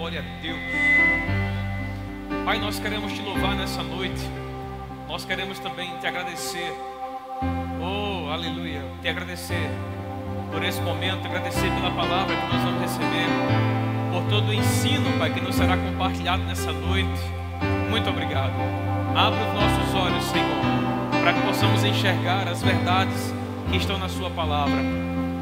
Glória a Deus. Pai, nós queremos te louvar nessa noite. Nós queremos também te agradecer. Oh, aleluia. Te agradecer por esse momento, agradecer pela palavra que nós vamos receber, por todo o ensino, Pai, que nos será compartilhado nessa noite. Muito obrigado. Abra os nossos olhos, Senhor, para que possamos enxergar as verdades que estão na sua palavra.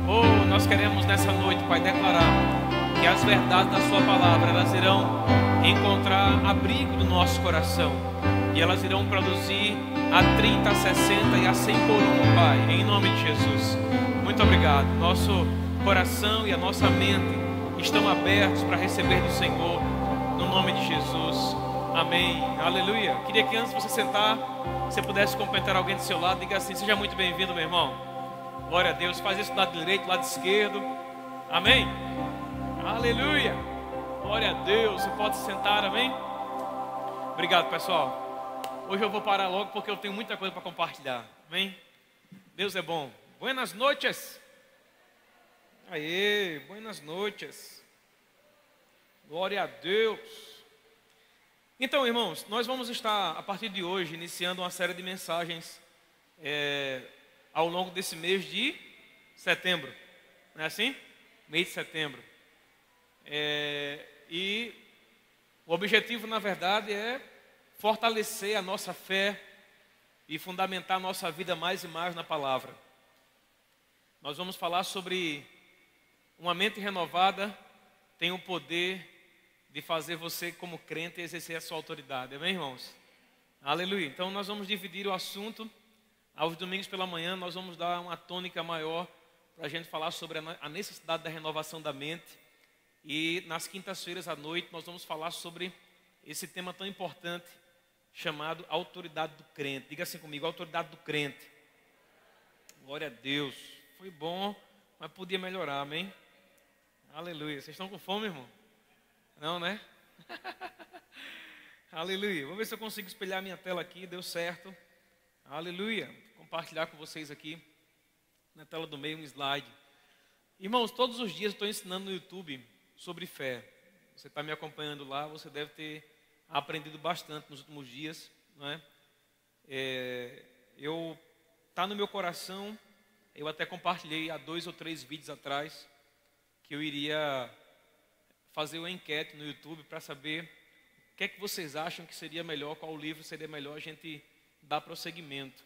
Oh, nós queremos nessa noite, Pai, declarar que as verdades da sua palavra, elas irão encontrar abrigo no nosso coração, e elas irão produzir a 30, a 60 e a 100 por um, Pai, em nome de Jesus. Muito obrigado. Nosso coração e a nossa mente estão abertos para receber do Senhor, no nome de Jesus. Amém. Aleluia. Queria que antes de você sentar, você pudesse cumprimentar alguém do seu lado. Diga assim: seja muito bem-vindo, meu irmão. Glória a Deus. Faz isso do lado direito, do lado esquerdo. Amém. Aleluia. Glória a Deus. Você pode se sentar, amém? Obrigado, pessoal. Hoje eu vou parar logo porque eu tenho muita coisa para compartilhar. Amém? Deus é bom. Buenas noches. Aê, buenas noches. Glória a Deus. Então, irmãos, nós vamos estar, a partir de hoje, iniciando uma série de mensagens ao longo desse mês de setembro. Não é assim? Mês de setembro. E o objetivo, na verdade, é fortalecer a nossa fé e fundamentar a nossa vida mais e mais na palavra. Nós vamos falar sobre uma mente renovada tem o poder de fazer você, como crente, exercer a sua autoridade. Amém, irmãos? Aleluia. Então nós vamos dividir o assunto. Aos domingos pela manhã nós vamos dar uma tônica maior para a gente falar sobre a necessidade da renovação da mente. E nas quintas-feiras à noite nós vamos falar sobre esse tema tão importante chamado autoridade do crente. Diga assim comigo: autoridade do crente. Glória a Deus. Foi bom, mas podia melhorar, amém? Aleluia. Vocês estão com fome, irmão? Não, né? Aleluia. Vou ver se eu consigo espelhar minha tela aqui. Deu certo. Aleluia. Vou compartilhar com vocês aqui na tela do meio um slide. Irmãos, todos os dias eu estou ensinando no YouTube sobre fé. Você está me acompanhando lá, você deve ter aprendido bastante nos últimos dias, não é? Está no meu coração. Eu até compartilhei há 2 ou 3 vídeos atrás que eu iria fazer uma enquete no YouTube para saber o que é que vocês acham que seria melhor, qual livro seria melhor a gente dar prosseguimento.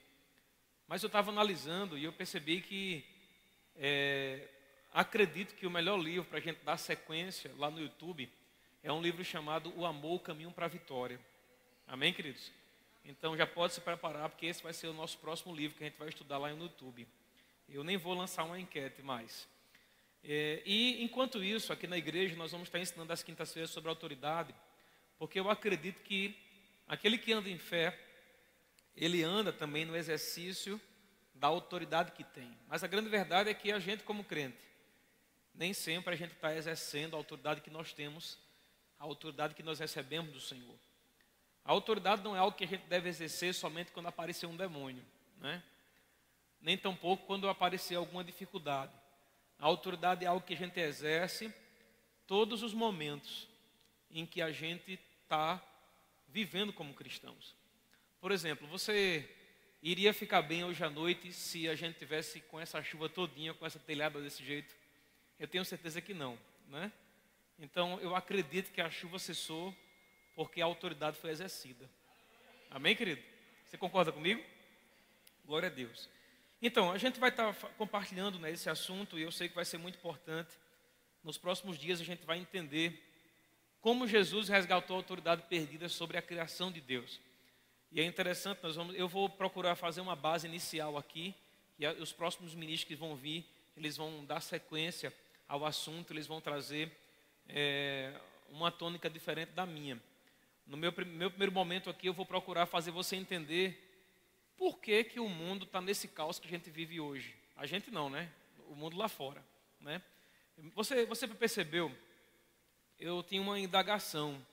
Mas eu estava analisando e eu percebi que acredito que o melhor livro para a gente dar sequência lá no YouTube é um livro chamado O Amor, o Caminho para a Vitória. Amém, queridos? Então já pode se preparar, porque esse vai ser o nosso próximo livro que a gente vai estudar lá no YouTube. Eu nem vou lançar uma enquete mais. E enquanto isso, aqui na igreja, nós vamos estar ensinando às quintas-feiras sobre autoridade, porque eu acredito que aquele que anda em fé, ele anda também no exercício da autoridade que tem. Mas a grande verdade é que a gente, como crente, nem sempre a gente está exercendo a autoridade que nós temos, a autoridade que nós recebemos do Senhor. A autoridade não é algo que a gente deve exercer somente quando aparecer um demônio, né? Nem tampouco quando aparecer alguma dificuldade. A autoridade é algo que a gente exerce todos os momentos em que a gente está vivendo como cristãos. Por exemplo, você iria ficar bem hoje à noite se a gente tivesse com essa chuva todinha, com essa telhada desse jeito? Eu tenho certeza que não, né? Então eu acredito que a chuva cessou porque a autoridade foi exercida. Amém, querido? Você concorda comigo? Glória a Deus. Então, a gente vai estar compartilhando, né, esse assunto, e eu sei que vai ser muito importante. Nos próximos dias a gente vai entender como Jesus resgatou a autoridade perdida sobre a criação de Deus. E é interessante, eu vou procurar fazer uma base inicial aqui, e os próximos ministros que vão vir, eles vão dar sequência ao assunto, eles vão trazer uma tônica diferente da minha. No meu primeiro momento aqui, eu vou procurar fazer você entender por que que o mundo está nesse caos que a gente vive hoje. A gente não, né? O mundo lá fora, né? Você percebeu? Eu tinha uma indagação.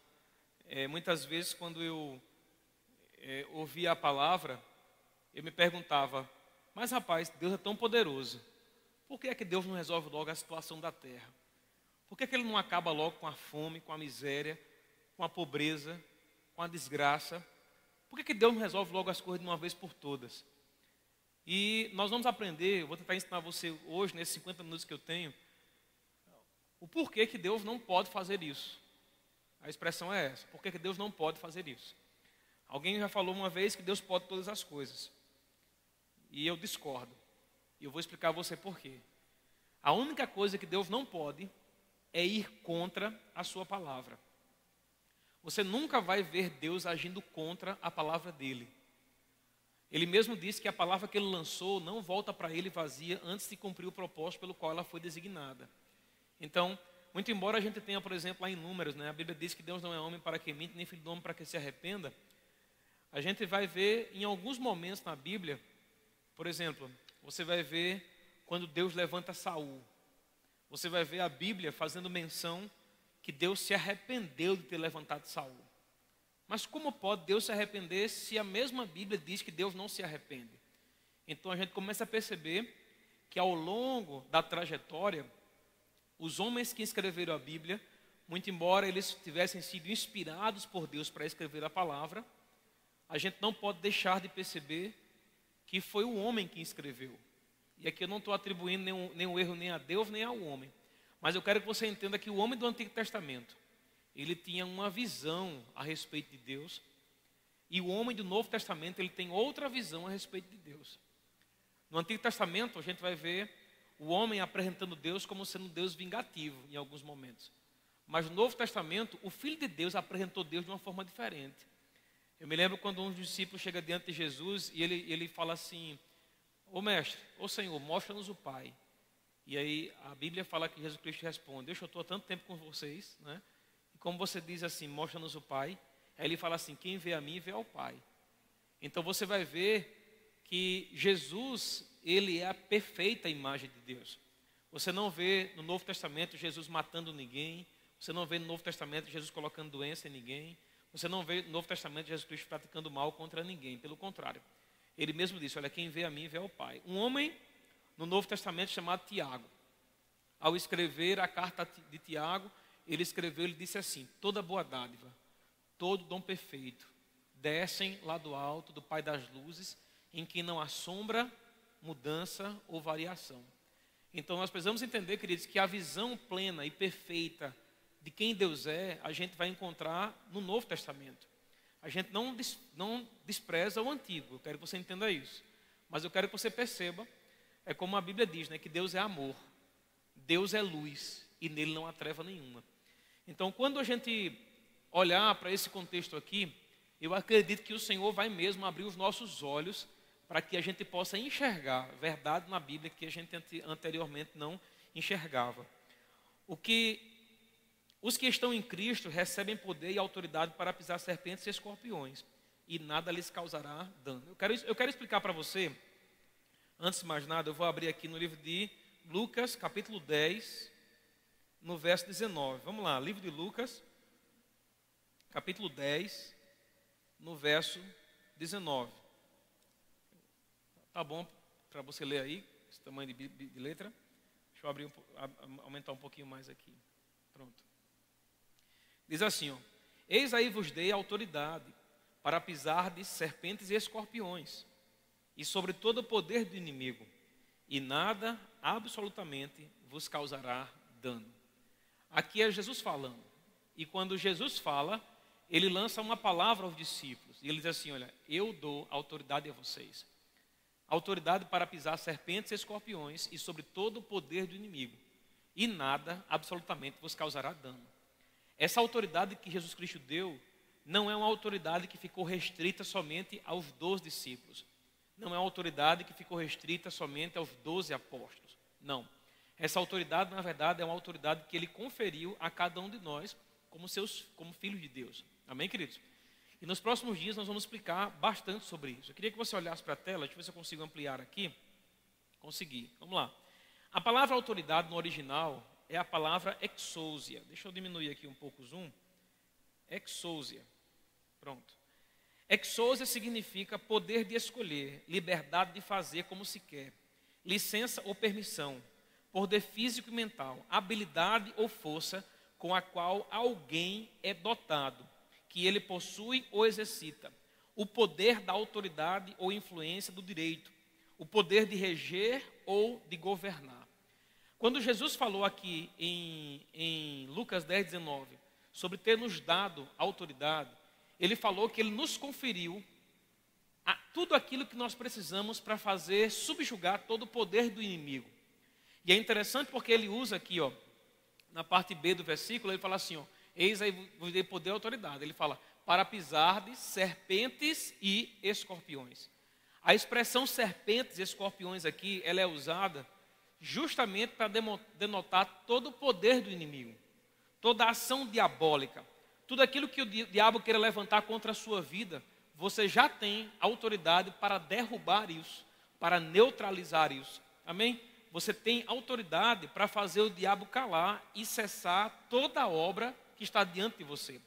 Muitas vezes, quando eu ouvia a palavra, eu me perguntava: mas rapaz, Deus é tão poderoso. Por que é que Deus não resolve logo a situação da terra? Por que ele não acaba logo com a fome, com a miséria, com a pobreza, com a desgraça? Por que Deus não resolve logo as coisas de uma vez por todas? E nós vamos aprender, eu vou tentar ensinar você hoje, nesses 50 minutos que eu tenho, o porquê que Deus não pode fazer isso. A expressão é essa, por que Deus não pode fazer isso? Alguém já falou uma vez que Deus pode todas as coisas. E eu discordo. E eu vou explicar a você por quê. A única coisa que Deus não pode é ir contra a sua palavra. Você nunca vai ver Deus agindo contra a palavra dele. Ele mesmo disse que a palavra que ele lançou não volta para ele vazia antes de cumprir o propósito pelo qual ela foi designada. Então, muito embora a gente tenha, por exemplo, lá em Números, a Bíblia diz que Deus não é homem para que mente, nem filho do homem para que se arrependa. A gente vai ver em alguns momentos na Bíblia, por exemplo, você vai ver quando Deus levanta Saul. Você vai ver a Bíblia fazendo menção que Deus se arrependeu de ter levantado Saul. Mas como pode Deus se arrepender se a mesma Bíblia diz que Deus não se arrepende? Então a gente começa a perceber que ao longo da trajetória, os homens que escreveram a Bíblia, muito embora eles tivessem sido inspirados por Deus para escrever a palavra, a gente não pode deixar de perceber que foi o homem que escreveu. E aqui eu não estou atribuindo nenhum erro nem a Deus nem ao homem. Mas eu quero que você entenda que o homem do Antigo Testamento, ele tinha uma visão a respeito de Deus. E o homem do Novo Testamento, ele tem outra visão a respeito de Deus. No Antigo Testamento, a gente vai ver o homem apresentando Deus como sendo um Deus vingativo em alguns momentos. Mas no Novo Testamento, o Filho de Deus apresentou Deus de uma forma diferente. Eu me lembro quando um dos discípulos chega diante de Jesus e ele fala assim: ô mestre, ô Senhor, mostra-nos o Pai. E aí a Bíblia fala que Jesus Cristo responde: eu estou há tanto tempo com vocês, né? E como você diz assim, mostra-nos o Pai. Aí ele fala assim: quem vê a mim, vê ao Pai. Então você vai ver que Jesus, ele é a perfeita imagem de Deus. Você não vê no Novo Testamento Jesus matando ninguém. Você não vê no Novo Testamento Jesus colocando doença em ninguém. Você não vê no Novo Testamento Jesus Cristo praticando mal contra ninguém. Pelo contrário, ele mesmo disse: olha, quem vê a mim, vê ao Pai. Um homem no Novo Testamento chamado Tiago, ao escrever a carta de Tiago, ele disse assim: toda boa dádiva, todo dom perfeito, descem lá do alto do Pai das luzes, em que não há sombra, mudança ou variação. Então nós precisamos entender, queridos, que a visão plena e perfeita de quem Deus é, a gente vai encontrar no Novo Testamento. A gente não despreza o Antigo, eu quero que você entenda isso. Mas eu quero que você perceba, é como a Bíblia diz, que Deus é amor, Deus é luz e nele não há treva nenhuma. Então quando a gente olhar para esse contexto aqui, eu acredito que o Senhor vai mesmo abrir os nossos olhos para que a gente possa enxergar verdade na Bíblia que a gente anteriormente não enxergava. Os que estão em Cristo recebem poder e autoridade para pisar serpentes e escorpiões, e nada lhes causará dano. Eu quero explicar para você, antes de mais nada, eu vou abrir aqui no livro de Lucas, capítulo 10, no verso 19. Vamos lá, livro de Lucas, capítulo 10, no verso 19. Tá bom para você ler aí, esse tamanho de letra? Deixa eu aumentar um pouquinho mais aqui. Pronto. Diz assim, ó: eis aí vos dei autoridade para pisar de serpentes e escorpiões, e sobre todo o poder do inimigo, e nada absolutamente vos causará dano. Aqui é Jesus falando. E quando Jesus fala, ele lança uma palavra aos discípulos. E ele diz assim: olha, eu dou autoridade a vocês. Autoridade para pisar serpentes e escorpiões e sobre todo o poder do inimigo. E nada absolutamente vos causará dano. Essa autoridade que Jesus Cristo deu não é uma autoridade que ficou restrita somente aos 12 discípulos. Não é uma autoridade que ficou restrita somente aos 12 apóstolos. Não. Essa autoridade, na verdade, é uma autoridade que ele conferiu a cada um de nós como filhos de Deus. Amém, queridos? E nos próximos dias nós vamos explicar bastante sobre isso. Eu queria que você olhasse para a tela, deixa eu ver se eu consigo ampliar aqui. Consegui. Vamos lá. A palavra autoridade no original é a palavra exousia. Deixa eu diminuir aqui um pouco o zoom. Exousia. Pronto. Exousia significa poder de escolher, liberdade de fazer como se quer, licença ou permissão, poder físico e mental, habilidade ou força com a qual alguém é dotado, que ele possui ou exercita, o poder da autoridade ou influência do direito, o poder de reger ou de governar. Quando Jesus falou aqui em Lucas 10, 19, sobre ter nos dado autoridade, ele falou que ele nos conferiu tudo aquilo que nós precisamos para fazer subjugar todo o poder do inimigo. E é interessante porque ele usa aqui, na parte B do versículo, ele fala assim, eis aí vos dei poder e autoridade. Ele fala, para pisar de serpentes e escorpiões. A expressão serpentes e escorpiões aqui, ela é usada justamente para denotar todo o poder do inimigo, toda a ação diabólica, tudo aquilo que o diabo queira levantar contra a sua vida, você já tem autoridade para derrubar isso, para neutralizar isso. Amém? Você tem autoridade para fazer o diabo calar e cessar toda a obra que está diante de você.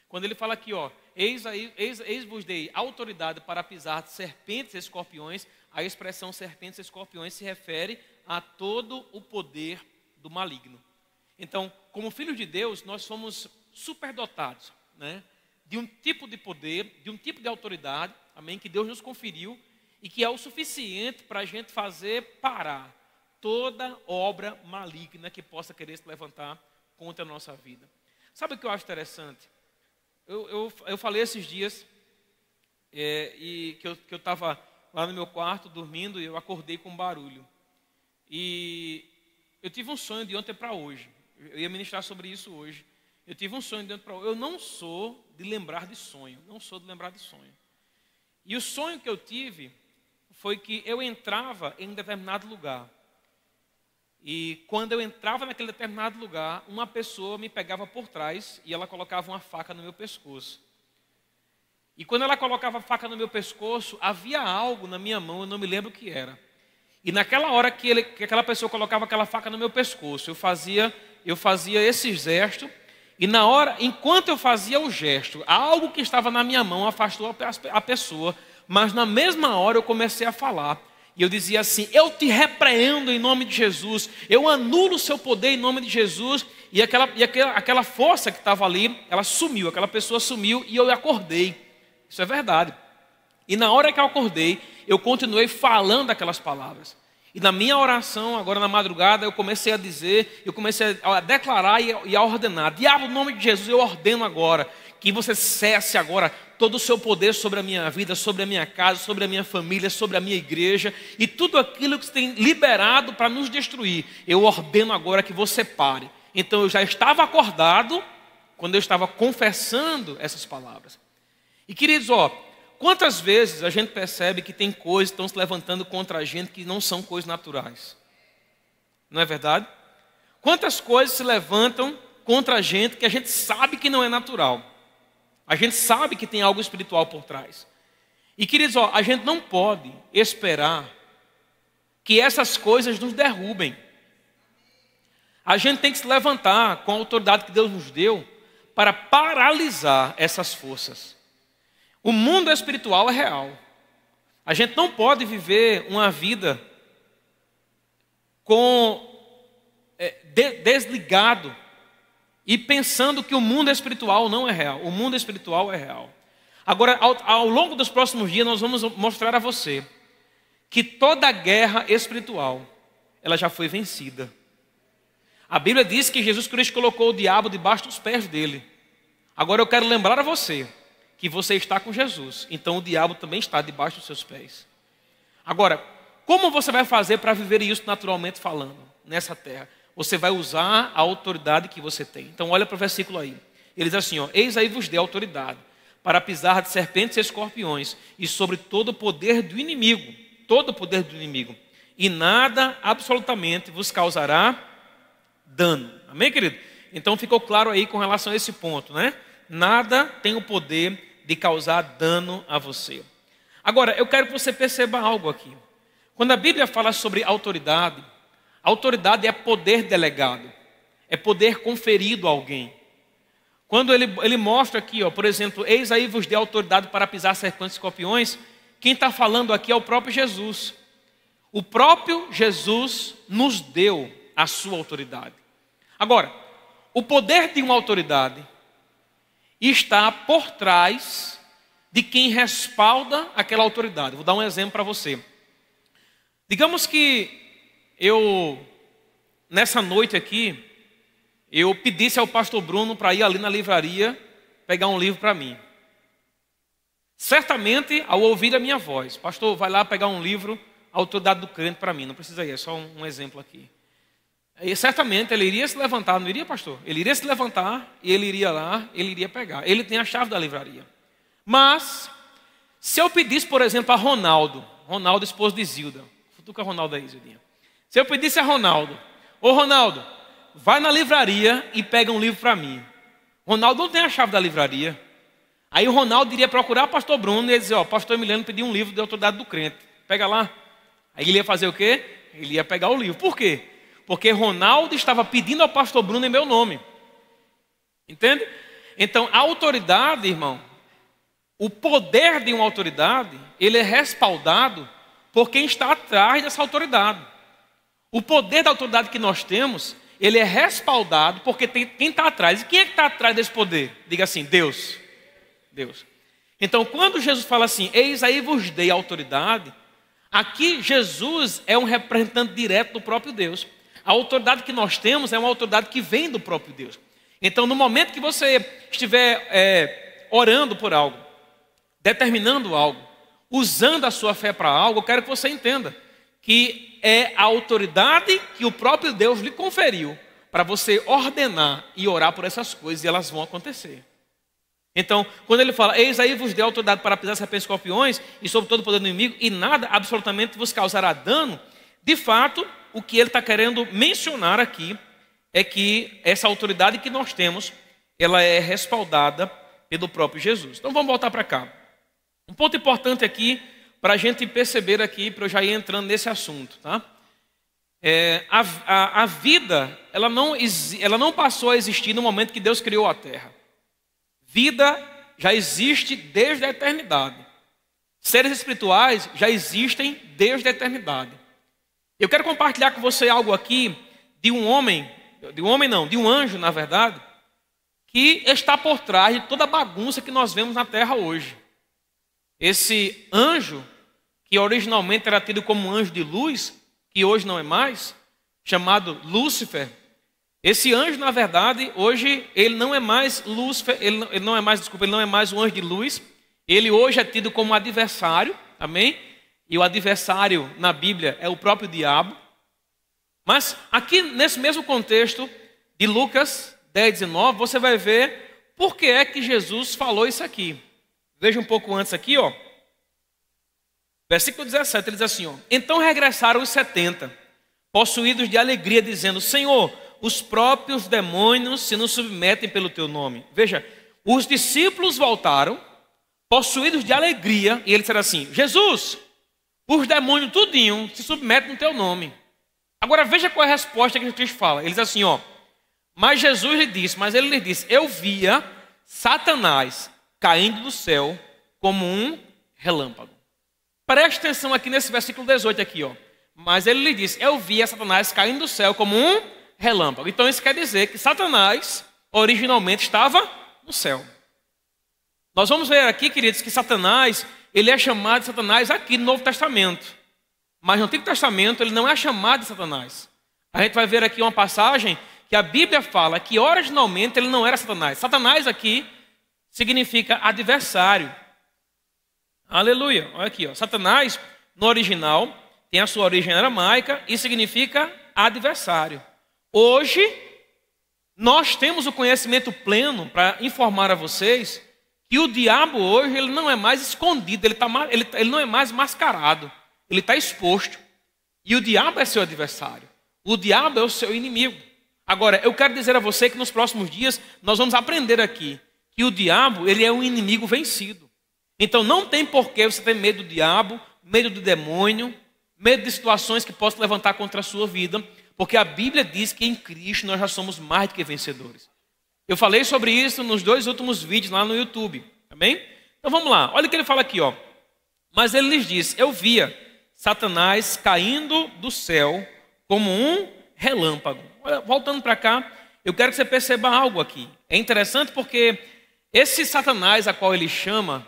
Quando ele fala aqui, eis vos dei autoridade para pisar de serpentes e escorpiões, a expressão serpentes e escorpiões se refere a todo o poder do maligno. Então, como filhos de Deus, nós somos superdotados, né, de um tipo de poder, de um tipo de autoridade, amém, que Deus nos conferiu e que é o suficiente para a gente fazer parar toda obra maligna que possa querer se levantar contra a nossa vida. Sabe o que eu acho interessante? Eu falei esses dias e que eu estava lá no meu quarto dormindo e eu acordei com um barulho. E eu tive um sonho de ontem para hoje. Eu ia ministrar sobre isso hoje. Eu tive um sonho de ontem para hoje. Eu não sou de lembrar de sonho. E o sonho que eu tive foi que eu entrava em um determinado lugar. E quando eu entrava naquele determinado lugar, uma pessoa me pegava por trás e ela colocava uma faca no meu pescoço. E quando ela colocava a faca no meu pescoço, havia algo na minha mão, eu não me lembro o que era. E naquela hora que aquela pessoa colocava aquela faca no meu pescoço, eu fazia esse gesto. E na hora, enquanto eu fazia o gesto, algo que estava na minha mão afastou a pessoa. Mas na mesma hora eu comecei a falar. E eu dizia assim, eu te repreendo em nome de Jesus, eu anulo o seu poder em nome de Jesus. E aquela força que estava ali, ela sumiu, aquela pessoa sumiu e eu acordei. Isso é verdade. E na hora que eu acordei, eu continuei falando aquelas palavras. E na minha oração, agora na madrugada, eu comecei a dizer, eu comecei a declarar e a ordenar. Diabo, em nome de Jesus, eu ordeno agora que você cesse agora todo o seu poder sobre a minha vida, sobre a minha casa, sobre a minha família, sobre a minha igreja e tudo aquilo que você tem liberado para nos destruir. Eu ordeno agora que você pare. Então eu já estava acordado quando eu estava confessando essas palavras. E queridos, quantas vezes a gente percebe que tem coisas que estão se levantando contra a gente que não são coisas naturais? Não é verdade? Quantas coisas se levantam contra a gente que a gente sabe que não é natural? A gente sabe que tem algo espiritual por trás. E queridos, a gente não pode esperar que essas coisas nos derrubem. A gente tem que se levantar com a autoridade que Deus nos deu para paralisar essas forças. O mundo espiritual é real. A gente não pode viver uma vida desligado e pensando que o mundo espiritual não é real. O mundo espiritual é real. Agora, ao longo dos próximos dias, nós vamos mostrar a você que toda guerra espiritual, ela já foi vencida. A Bíblia diz que Jesus Cristo colocou o diabo debaixo dos pés dele. Agora eu quero lembrar a você que você está com Jesus, então o diabo também está debaixo dos seus pés. Agora, como você vai fazer para viver isso naturalmente falando, nessa terra? Você vai usar a autoridade que você tem. Então olha para o versículo aí. Ele diz assim, eis aí vos dei autoridade para pisar de serpentes e escorpiões e sobre todo o poder do inimigo, e nada absolutamente vos causará dano. Amém, querido? Então ficou claro aí com relação a esse ponto, né? Nada tem o poder de causar dano a você. Agora, eu quero que você perceba algo aqui. Quando a Bíblia fala sobre autoridade é poder delegado, é poder conferido a alguém. Quando ele mostra aqui, por exemplo, eis aí vos dei autoridade para pisar serpentes e escorpiões, quem está falando aqui é o próprio Jesus. O próprio Jesus nos deu a sua autoridade. Agora, o poder de uma autoridade está por trás de quem respalda aquela autoridade. Vou dar um exemplo para você. Digamos que nessa noite aqui, eu pedisse ao pastor Bruno para ir ali na livraria pegar um livro para mim. Certamente, ao ouvir a minha voz, pastor, vai lá pegar um livro, a autoridade do crente para mim. Não precisa ir, é só um exemplo aqui. E certamente ele iria se levantar, não iria, pastor? Ele iria se levantar e ele iria lá, ele iria pegar. Ele tem a chave da livraria. Mas, se eu pedisse, por exemplo, a Ronaldo, esposo de Zilda, futuca a Ronaldo aí, Zildinha. Se eu pedisse a Ronaldo, ô Ronaldo, vai na livraria e pega um livro para mim. Ronaldo não tem a chave da livraria. Aí o Ronaldo iria procurar o pastor Bruno e ia dizer, pastor Emiliano pediu um livro de autoridade do crente. Pega lá. Aí ele ia fazer o quê? Ele ia pegar o livro. Por quê? Porque Ronaldo estava pedindo ao pastor Bruno em meu nome. Entende? Então, a autoridade, irmão, o poder de uma autoridade, ele é respaldado por quem está atrás dessa autoridade. O poder da autoridade que nós temos, ele é respaldado porque tem quem está atrás. E quem é que está atrás desse poder? Diga assim, Deus. Deus. Então, quando Jesus fala assim, eis aí vos dei autoridade, aqui Jesus é um representante direto do próprio Deus. A autoridade que nós temos é uma autoridade que vem do próprio Deus. Então, no momento que você estiver orando por algo, determinando algo, usando a sua fé para algo, eu quero que você entenda que é a autoridade que o próprio Deus lhe conferiu para você ordenar e orar por essas coisas e elas vão acontecer. Então, quando ele fala, eis aí vos dei autoridade para pisar serpentes e escorpiões e sobre todo o poder do inimigo e nada absolutamente vos causará dano, de fato, o que ele está querendo mencionar aqui é que essa autoridade que nós temos, ela é respaldada pelo próprio Jesus. Então, vamos voltar para cá. Um ponto importante aqui, para a gente perceber aqui, para eu já ir entrando nesse assunto, tá? A vida, ela não passou a existir no momento que Deus criou a terra. Vida já existe desde a eternidade. Seres espirituais já existem desde a eternidade. Eu quero compartilhar com você algo aqui de um anjo, na verdade, que está por trás de toda a bagunça que nós vemos na terra hoje. Esse anjo, que originalmente era tido como um anjo de luz, que hoje não é mais, chamado Lúcifer. Esse anjo, na verdade, hoje ele não é mais Lúcifer, ele não é mais um anjo de luz. Ele hoje é tido como adversário, amém? E o adversário na Bíblia é o próprio diabo. Mas aqui nesse mesmo contexto de Lucas 10:19, você vai ver por que é que Jesus falou isso aqui. Veja um pouco antes aqui, ó. Versículo 17, ele diz assim, ó. Então regressaram os 70, possuídos de alegria, dizendo, Senhor, os próprios demônios se nos submetem pelo teu nome. Veja, os discípulos voltaram, possuídos de alegria, e eles disseram assim, Jesus, os demônios tudinho se submetem no teu nome. Agora veja qual é a resposta que Jesus fala. Ele diz assim, ó, mas ele lhe disse, eu via Satanás caindo do céu como um relâmpago. Preste atenção aqui nesse versículo 18 aqui, ó. Mas ele lhe disse, eu via Satanás caindo do céu como um relâmpago. Então isso quer dizer que Satanás originalmente estava no céu. Nós vamos ver aqui, queridos, que Satanás, ele é chamado de Satanás aqui no Novo Testamento. Mas no Antigo Testamento ele não é chamado de Satanás. A gente vai ver aqui uma passagem que a Bíblia fala que originalmente ele não era Satanás. Satanás aqui significa adversário. Aleluia. Olha aqui, ó. Satanás, no original, tem a sua origem aramaica e significa adversário. Hoje, nós temos o conhecimento pleno para informar a vocês que o diabo hoje ele não é mais escondido, ele não é mais mascarado, ele está exposto. E o diabo é seu adversário, o diabo é o seu inimigo. Agora, eu quero dizer a você que nos próximos dias nós vamos aprender aqui que o diabo ele é um inimigo vencido. Então não tem por que você ter medo do diabo, medo do demônio, medo de situações que possam levantar contra a sua vida, porque a Bíblia diz que em Cristo nós já somos mais do que vencedores. Eu falei sobre isso nos 2 últimos vídeos lá no YouTube, amém? Então vamos lá, olha o que ele fala aqui, ó. Mas ele lhes disse, eu via Satanás caindo do céu como um relâmpago. Olha, voltando para cá, eu quero que você perceba algo aqui. É interessante porque esse Satanás a qual ele chama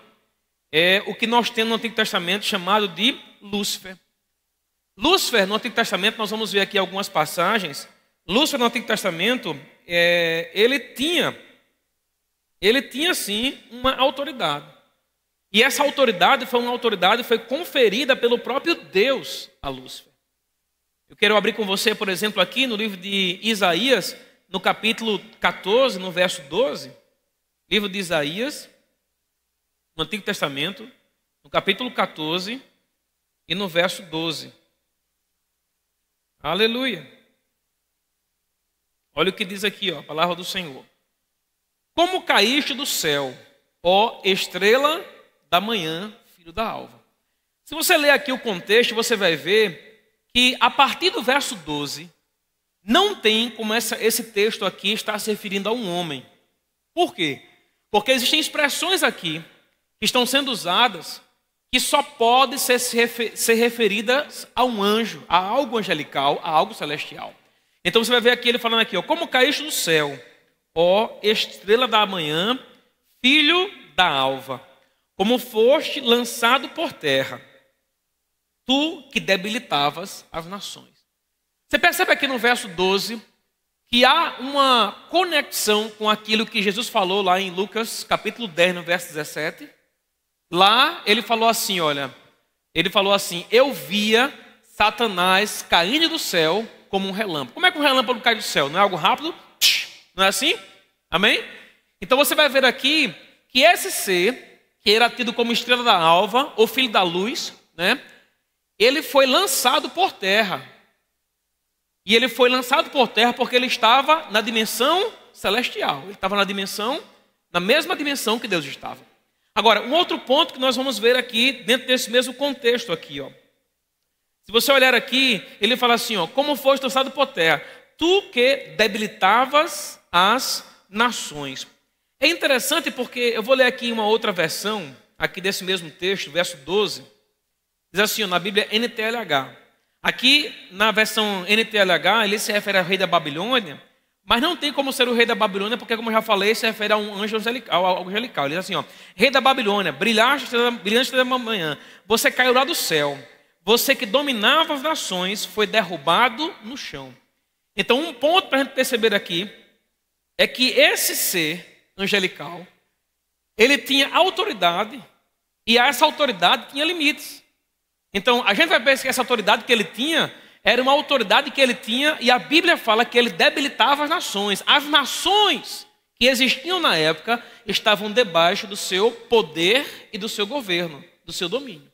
é o que nós temos no Antigo Testamento chamado de Lúcifer. Lúcifer, no Antigo Testamento, nós vamos ver aqui algumas passagens. Lúcifer, no Antigo Testamento, ele tinha sim uma autoridade. E essa autoridade foi conferida pelo próprio Deus a Lúcifer. Eu quero abrir com você, por exemplo, aqui no livro de Isaías, no capítulo 14, no verso 12. Livro de Isaías, no Antigo Testamento, no capítulo 14 e no verso 12. Aleluia. Olha o que diz aqui, ó, a palavra do Senhor. Como caíste do céu, ó estrela da manhã, filho da alva. Se você ler aqui o contexto, você vai ver que a partir do verso 12, não tem como esse texto aqui está se referindo a um homem. Por quê? Porque existem expressões aqui que estão sendo usadas que só podem ser referidas a um anjo, a algo angelical, a algo celestial. Então você vai ver aqui ele falando aqui, ó, como caíste do céu, ó estrela da manhã, filho da alva, como foste lançado por terra, tu que debilitavas as nações. Você percebe aqui no verso 12 que há uma conexão com aquilo que Jesus falou lá em Lucas capítulo 10, no verso 17. Lá ele falou assim, olha, ele falou assim, eu via Satanás caindo do céu como um relâmpago. Como é que um relâmpago cai do céu? Não é algo rápido? Não é assim? Amém? Então você vai ver aqui que esse ser, que era tido como estrela da alva, ou filho da luz, né? Ele foi lançado por terra. E ele foi lançado por terra porque ele estava na dimensão celestial. Ele estava na mesma dimensão que Deus estava. Agora, um outro ponto que nós vamos ver aqui, dentro desse mesmo contexto aqui, ó. Se você olhar aqui, ele fala assim, ó, como foste lançado por terra, tu que debilitavas as nações. É interessante porque eu vou ler aqui uma outra versão, aqui desse mesmo texto, verso 12. Diz assim, ó, na Bíblia NTLH. Aqui, na versão NTLH, ele se refere ao rei da Babilônia, mas não tem como ser o rei da Babilônia, porque, como eu já falei, se refere a um anjo angelical, algo angelical. Ele diz assim, ó, rei da Babilônia, brilhante da manhã, você caiu lá do céu, você que dominava as nações foi derrubado no chão. Então, um ponto para a gente perceber aqui é que esse ser angelical, ele tinha autoridade e essa autoridade tinha limites. Então, a gente vai ver que essa autoridade que ele tinha era uma autoridade que ele tinha e a Bíblia fala que ele debilitava as nações. As nações que existiam na época estavam debaixo do seu poder e do seu governo, do seu domínio.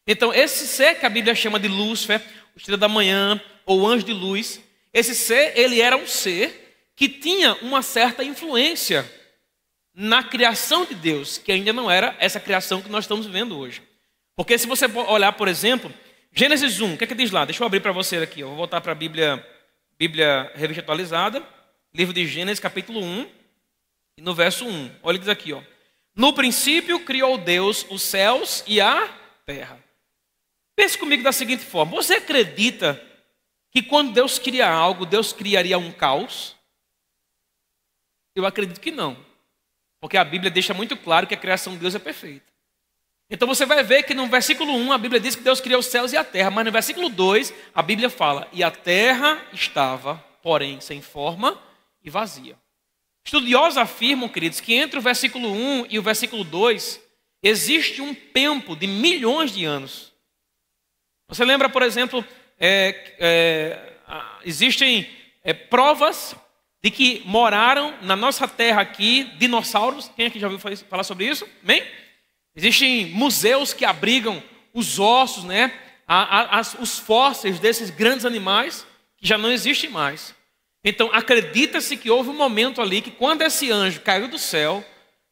Então, esse ser que a Bíblia chama de Lúcifer, o estrela da manhã ou anjo de luz, esse ser, ele era um ser que tinha uma certa influência na criação de Deus, que ainda não era essa criação que nós estamos vivendo hoje. Porque se você olhar, por exemplo, Gênesis 1, o que é que diz lá? Deixa eu abrir para você aqui, eu vou voltar para a Bíblia Revista Atualizada, livro de Gênesis, capítulo 1, e no verso 1. Olha o que diz aqui, ó. No princípio criou Deus os céus e a terra. Pense comigo da seguinte forma, você acredita que quando Deus cria algo, Deus criaria um caos? Eu acredito que não. Porque a Bíblia deixa muito claro que a criação de Deus é perfeita. Então você vai ver que no versículo 1 a Bíblia diz que Deus criou os céus e a terra. Mas no versículo 2 a Bíblia fala, e a terra estava, porém, sem forma e vazia. Estudiosos afirmam, queridos, que entre o versículo 1 e o versículo 2 existe um tempo de milhões de anos. Você lembra, por exemplo, existem provas de que moraram na nossa terra aqui dinossauros. Quem aqui já ouviu falar sobre isso? Amém? Existem museus que abrigam os ossos, né? Os fósseis desses grandes animais que já não existem mais. Então, acredita-se que houve um momento ali que quando esse anjo caiu do céu,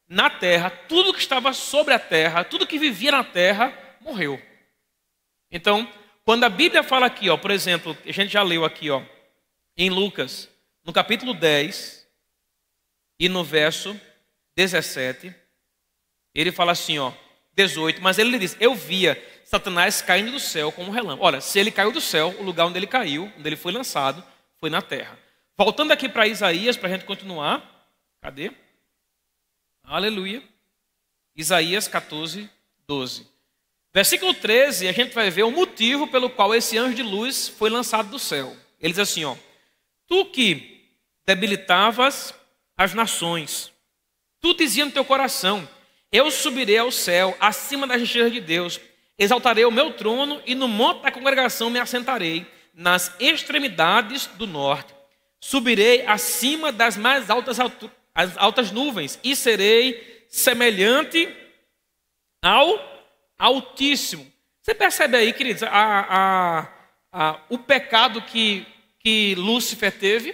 na terra, tudo que estava sobre a terra, tudo que vivia na terra, morreu. Então, quando a Bíblia fala aqui, ó, por exemplo, a gente já leu aqui, ó, em Lucas, no capítulo 10 e no verso 17, ele fala assim, ó, 18, mas ele diz, eu via Satanás caindo do céu como um relâmpago. Olha, se ele caiu do céu, o lugar onde ele caiu, onde ele foi lançado, foi na terra. Voltando aqui para Isaías, para a gente continuar. Cadê? Aleluia. Isaías 14, 12. Versículo 13, a gente vai ver o motivo pelo qual esse anjo de luz foi lançado do céu. Ele diz assim, ó: tu que debilitavas as nações, tu dizia no teu coração, eu subirei ao céu, acima das estrelas de Deus, exaltarei o meu trono e no monte da congregação me assentarei, nas extremidades do norte. Subirei acima das mais as altas nuvens e serei semelhante ao Altíssimo. Você percebe aí, queridos, o pecado que Lúcifer teve?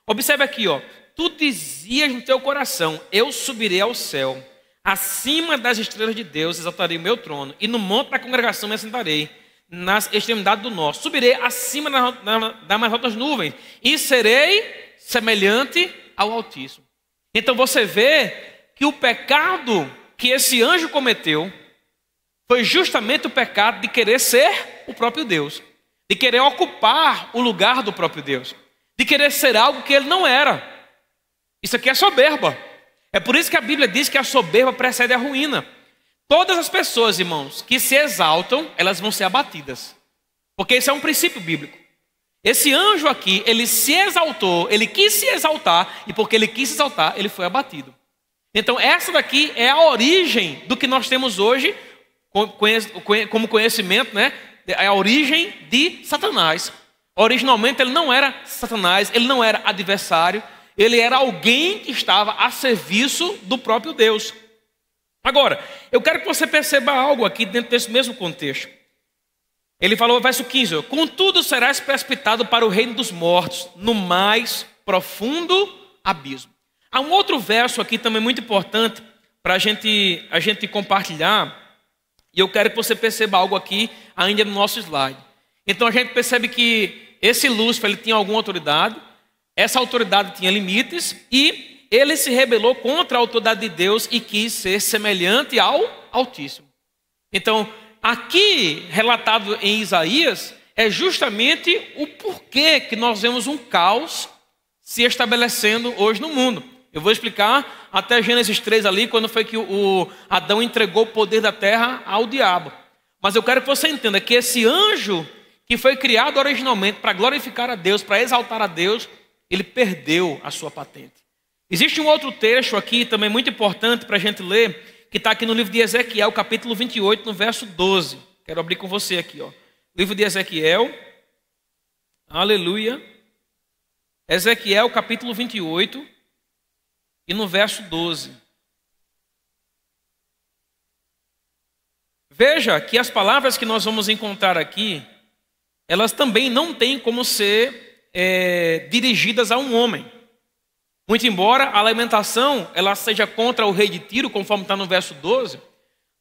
Observe aqui, ó. Tu dizias no teu coração, eu subirei ao céu, acima das estrelas de Deus exaltarei o meu trono, e no monte da congregação me assentarei, nas extremidades do norte. Subirei acima das mais altas nuvens, e serei semelhante ao Altíssimo. Então você vê que o pecado que esse anjo cometeu foi justamente o pecado de querer ser o próprio Deus, de querer ocupar o lugar do próprio Deus, de querer ser algo que ele não era. Isso aqui é soberba. É por isso que a Bíblia diz que a soberba precede a ruína. Todas as pessoas, irmãos, que se exaltam, elas vão ser abatidas. Porque esse é um princípio bíblico. Esse anjo aqui, ele se exaltou, ele quis se exaltar, e porque ele quis se exaltar, ele foi abatido. Então essa daqui é a origem do que nós temos hoje como conhecimento, né? É a origem de Satanás. Originalmente ele não era Satanás, ele não era adversário, ele era alguém que estava a serviço do próprio Deus. Agora, eu quero que você perceba algo aqui dentro desse mesmo contexto. Ele falou, verso 15, contudo serás precipitado para o reino dos mortos, no mais profundo abismo. Há um outro verso aqui também muito importante para a gente compartilhar, e eu quero que você perceba algo aqui ainda no nosso slide. Então a gente percebe que esse Lúcifer ele tinha alguma autoridade, essa autoridade tinha limites, e ele se rebelou contra a autoridade de Deus e quis ser semelhante ao Altíssimo. Então, aqui relatado em Isaías, é justamente o porquê que nós vemos um caos se estabelecendo hoje no mundo. Eu vou explicar até Gênesis 3 ali, quando foi que o Adão entregou o poder da terra ao diabo. Mas eu quero que você entenda que esse anjo que foi criado originalmente para glorificar a Deus, para exaltar a Deus, ele perdeu a sua patente. Existe um outro texto aqui também muito importante para a gente ler, que está aqui no livro de Ezequiel, capítulo 28, no verso 12. Quero abrir com você aqui, ó. Livro de Ezequiel. Aleluia. Ezequiel, capítulo 28, e no verso 12. Veja que as palavras que nós vamos encontrar aqui, elas também não têm como ser dirigidas a um homem. Muito embora a lamentação ela seja contra o rei de Tiro, conforme está no verso 12,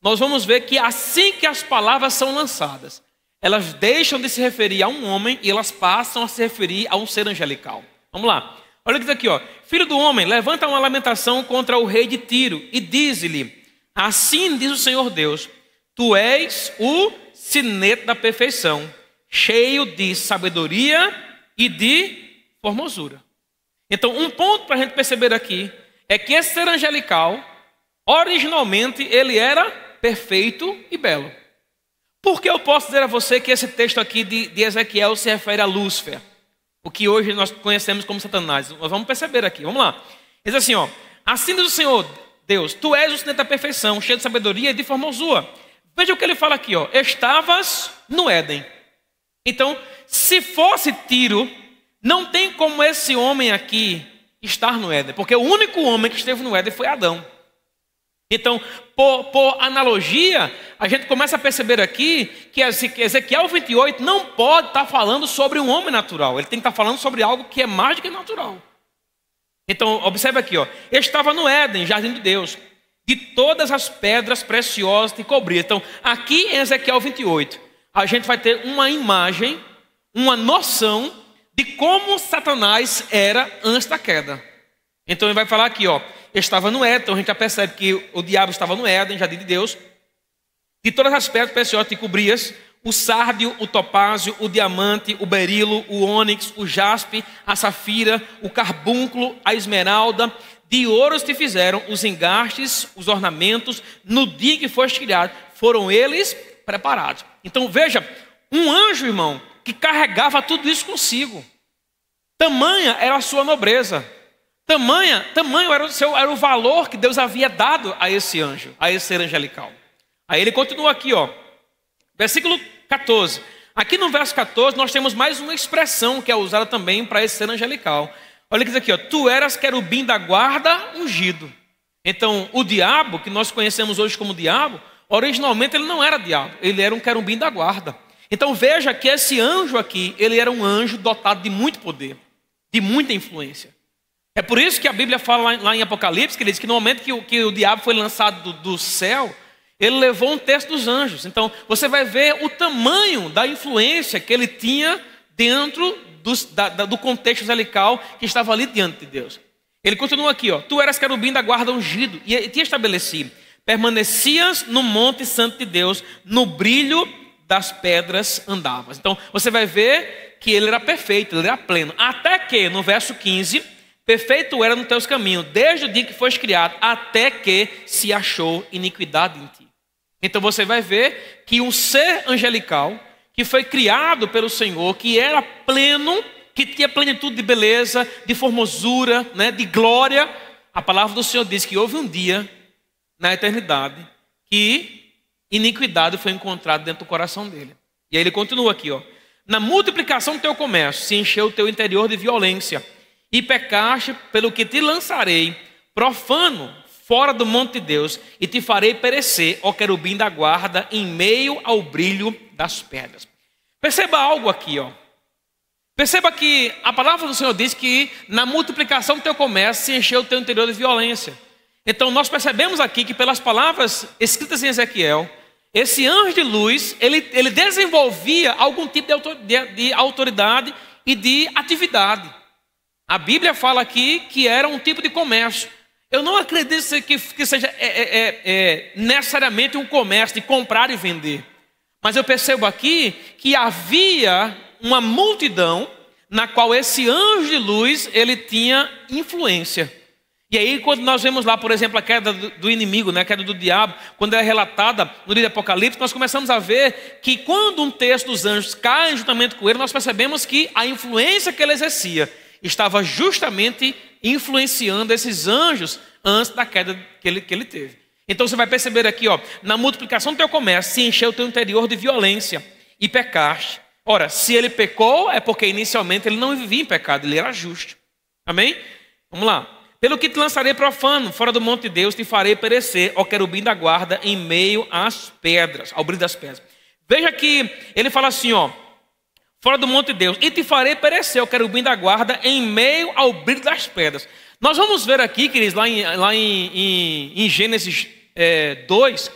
nós vamos ver que assim que as palavras são lançadas, elas deixam de se referir a um homem e elas passam a se referir a um ser angelical. Vamos lá. Olha o que diz aqui, ó. Filho do homem, levanta uma lamentação contra o rei de Tiro e diz-lhe, assim diz o Senhor Deus, tu és o sinete da perfeição, cheio de sabedoria e de formosura. Então, um ponto para a gente perceber aqui é que esse ser angelical, originalmente, ele era perfeito e belo. Por que eu posso dizer a você que esse texto aqui de Ezequiel se refere a Lúcifer? O que hoje nós conhecemos como Satanás. Nós vamos perceber aqui, vamos lá. Diz assim, ó. Assim diz o Senhor Deus, tu és o sinete da perfeição, cheio de sabedoria e de formosura. Veja o que ele fala aqui, ó. Estavas no Éden. Então, se fosse Tiro, não tem como esse homem aqui estar no Éden, porque o único homem que esteve no Éden foi Adão. Então, por analogia, a gente começa a perceber aqui que Ezequiel 28 não pode estar falando sobre um homem natural. Ele tem que estar falando sobre algo que é mais do que natural. Então, observe aqui, ó. Estava no Éden, jardim de Deus, de todas as pedras preciosas te cobria. Então, aqui em Ezequiel 28, a gente vai ter uma imagem, uma noção de como Satanás era antes da queda. Então ele vai falar aqui, ó, estava no Éden, então a gente já percebe que o diabo estava no Éden, jardim de Deus, de todas as pedras preciosas te cobrias, o sárdio, o topázio, o diamante, o berilo, o ônix, o jaspe, a safira, o carbúnculo, a esmeralda. De ouro te fizeram os engastes, os ornamentos, no dia que foste criado, foram eles preparados. Então veja, um anjo, irmão, que carregava tudo isso consigo. Tamanha era a sua nobreza. Tamanho era o valor que Deus havia dado a esse anjo, a esse ser angelical. Aí ele continua aqui, ó, versículo 14. Aqui no verso 14 nós temos mais uma expressão que é usada também para esse ser angelical. Olha o que diz aqui, ó, tu eras querubim da guarda ungido. Então o diabo, que nós conhecemos hoje como diabo, originalmente ele não era diabo, ele era um querubim da guarda. Então veja que esse anjo aqui, ele era um anjo dotado de muito poder, de muita influência. É por isso que a Bíblia fala lá em Apocalipse, que ele diz que no momento que o diabo foi lançado do céu, ele levou um terço dos anjos. Então você vai ver o tamanho da influência que ele tinha dentro do contexto angelical que estava ali diante de Deus. Ele continua aqui, ó, tu eras querubim da guarda ungido e te estabeleci, permanecias no monte santo de Deus, no brilho das pedras andavas. Então você vai ver que ele era perfeito, ele era pleno, até que no verso 15, perfeito era nos teus caminhos, desde o dia que foste criado, até que se achou iniquidade em ti. Então você vai ver que um ser angelical, que foi criado pelo Senhor, que era pleno, que tinha plenitude de beleza, de formosura, né, de glória. A palavra do Senhor diz que houve um dia, na eternidade, que iniquidade foi encontrada dentro do coração dele. E aí ele continua aqui, ó. Na multiplicação do teu comércio, se encheu o teu interior de violência, e pecaste pelo que te lançarei, profano, fora do monte de Deus, e te farei perecer, ó querubim da guarda, em meio ao brilho das pedras. Perceba algo aqui, ó. Perceba que a palavra do Senhor diz que na multiplicação do teu comércio se encheu o teu interior de violência. Então nós percebemos aqui que pelas palavras escritas em Ezequiel, esse anjo de luz, ele desenvolvia algum tipo de autoridade e de atividade. A Bíblia fala aqui que era um tipo de comércio. Eu não acredito que seja necessariamente um comércio de comprar e vender. Mas eu percebo aqui que havia uma multidão na qual esse anjo de luz, ele tinha influência. E aí quando nós vemos lá, por exemplo, a queda do inimigo, né, a queda do diabo, quando é relatada no livro de Apocalipse, nós começamos a ver que quando um terço dos anjos cai juntamente com ele, nós percebemos que a influência que ele exercia estava justamente influenciando esses anjos antes da queda que ele teve. Então você vai perceber aqui, ó, na multiplicação do teu comércio se encheu o teu interior de violência e pecaste. Ora, se ele pecou, é porque inicialmente ele não vivia em pecado, ele era justo. Amém? Vamos lá. Pelo que te lançarei profano, fora do monte de Deus, te farei perecer, ó querubim da guarda, em meio às pedras, ao brilho das pedras. Veja que ele fala assim, ó, fora do monte de Deus, e te farei perecer, ó querubim da guarda, em meio ao brilho das pedras. Nós vamos ver aqui, queridos, lá em Gênesis 2,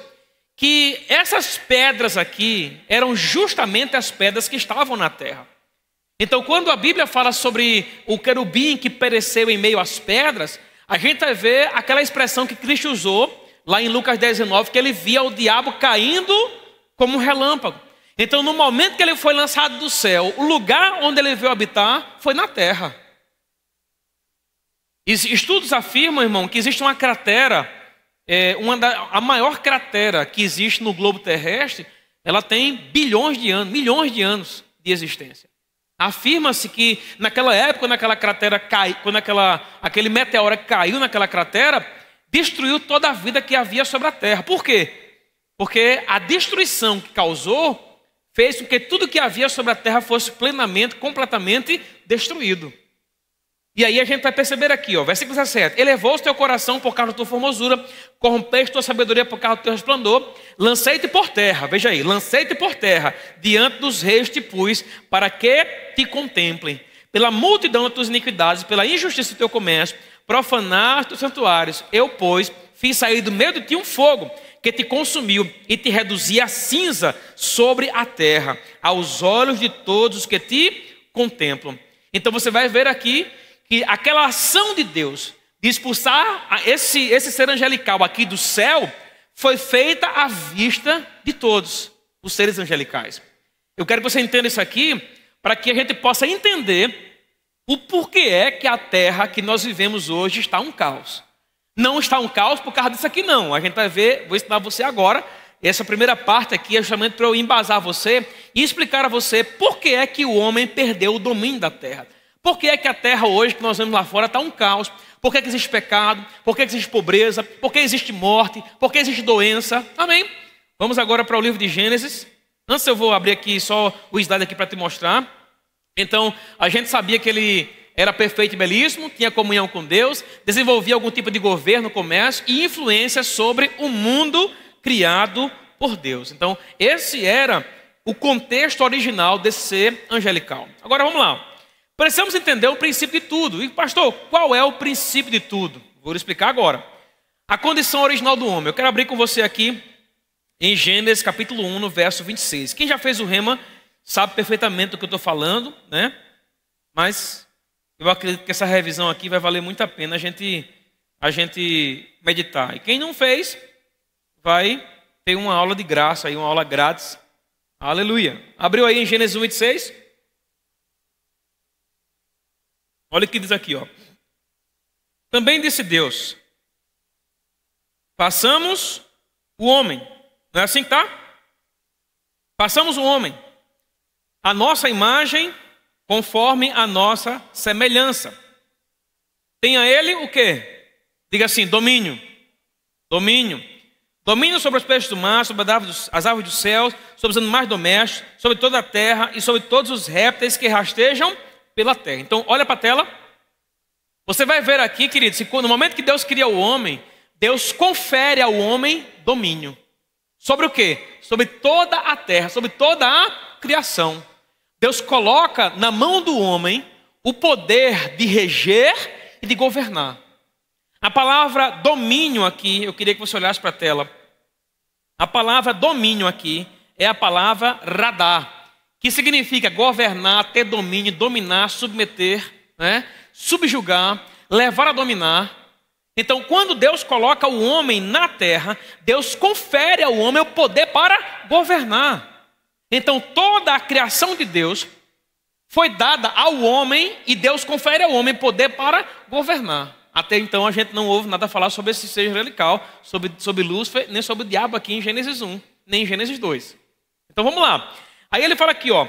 que essas pedras aqui eram justamente as pedras que estavam na terra. Então, quando a Bíblia fala sobre o querubim que pereceu em meio às pedras, a gente vai ver aquela expressão que Cristo usou, lá em Lucas 19, que ele via o diabo caindo como um relâmpago. Então, no momento que ele foi lançado do céu, o lugar onde ele veio habitar foi na terra. Estudos afirmam, irmão, que existe uma cratera, a maior cratera que existe no globo terrestre, ela tem bilhões de anos, milhões de anos de existência. Afirma-se que naquela época, quando aquela cratera caiu, quando aquele meteoro caiu naquela cratera, destruiu toda a vida que havia sobre a terra. Por quê? Porque a destruição que causou fez com que tudo que havia sobre a terra fosse plenamente, completamente destruído. E aí a gente vai perceber aqui, ó, versículo 17. Elevou-se teu coração por causa da tua formosura, corrompeste tua sabedoria por causa do teu resplendor, lancei-te por terra, veja aí, lancei-te por terra, diante dos reis te pus, para que te contemplem. Pela multidão das tuas iniquidades, pela injustiça do teu comércio, profanar os teus santuários. Eu, pois, fiz sair do meio de ti um fogo, que te consumiu e te reduzia a cinza sobre a terra, aos olhos de todos os que te contemplam. Então você vai ver aqui que aquela ação de Deus de expulsar esse ser angelical aqui do céu foi feita à vista de todos os seres angelicais. Eu quero que você entenda isso aqui para que a gente possa entender o porquê é que a terra que nós vivemos hoje está um caos. Não está um caos por causa disso aqui não. A gente vai ver, vou ensinar você agora. Essa primeira parte aqui é justamente para eu embasar você e explicar a você por que é que o homem perdeu o domínio da terra. Por que é que a terra hoje que nós vemos lá fora está um caos? Por que é que existe pecado? Por que é que existe pobreza? Por que existe morte? Por que existe doença? Amém? Vamos agora para o livro de Gênesis. Antes eu vou abrir aqui só o slide aqui para te mostrar. Então, a gente sabia que ele era perfeito e belíssimo, tinha comunhão com Deus, desenvolvia algum tipo de governo, comércio e influência sobre o mundo criado por Deus. Então, esse era o contexto original desse ser angelical. Agora, vamos lá. Precisamos entender o princípio de tudo. E, pastor, qual é o princípio de tudo? Vou lhe explicar agora. A condição original do homem. Eu quero abrir com você aqui em Gênesis capítulo 1, no verso 26. Quem já fez o rema sabe perfeitamente do que eu estou falando, né? Mas eu acredito que essa revisão aqui vai valer muito a pena a gente meditar. E quem não fez, vai ter uma aula de graça, aí, uma aula grátis. Aleluia. Abriu aí em Gênesis 1, 26? Olha o que diz aqui, ó. Também disse Deus: façamos o homem. Não é assim que está? Façamos o homem a nossa imagem, conforme a nossa semelhança. Tenha ele o quê? Diga assim, domínio. Domínio. Domínio sobre os peixes do mar, sobre as aves dos céus, sobre os animais domésticos, sobre toda a terra e sobre todos os répteis que rastejam pela terra. Então, olha para a tela. Você vai ver aqui, queridos, que no momento que Deus cria o homem, Deus confere ao homem domínio. Sobre o quê? Sobre toda a terra, sobre toda a criação. Deus coloca na mão do homem o poder de reger e de governar. A palavra domínio aqui, eu queria que você olhasse para a tela. A palavra domínio aqui é a palavra radar, que significa governar, ter domínio, dominar, submeter, né? Subjugar, levar a dominar. Então, quando Deus coloca o homem na terra, Deus confere ao homem o poder para governar. Então, toda a criação de Deus foi dada ao homem e Deus confere ao homem poder para governar. Até então, a gente não ouve nada falar sobre esse ser angelical, sobre Lúcifer, nem sobre o diabo aqui em Gênesis 1, nem em Gênesis 2. Então, vamos lá. Aí ele fala aqui, ó.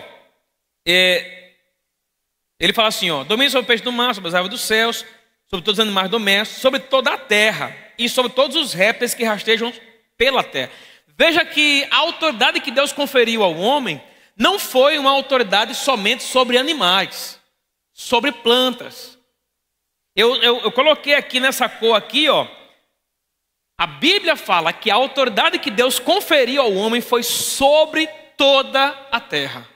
Ele fala assim, ó. Domínio sobre o peixe do mar, sobre as aves dos céus, sobre todos os animais domésticos, sobre toda a terra e sobre todos os répteis que rastejam pela terra. Veja que a autoridade que Deus conferiu ao homem não foi uma autoridade somente sobre animais, sobre plantas. Eu coloquei aqui nessa cor aqui, ó. A Bíblia fala que a autoridade que Deus conferiu ao homem foi sobre toda a terra.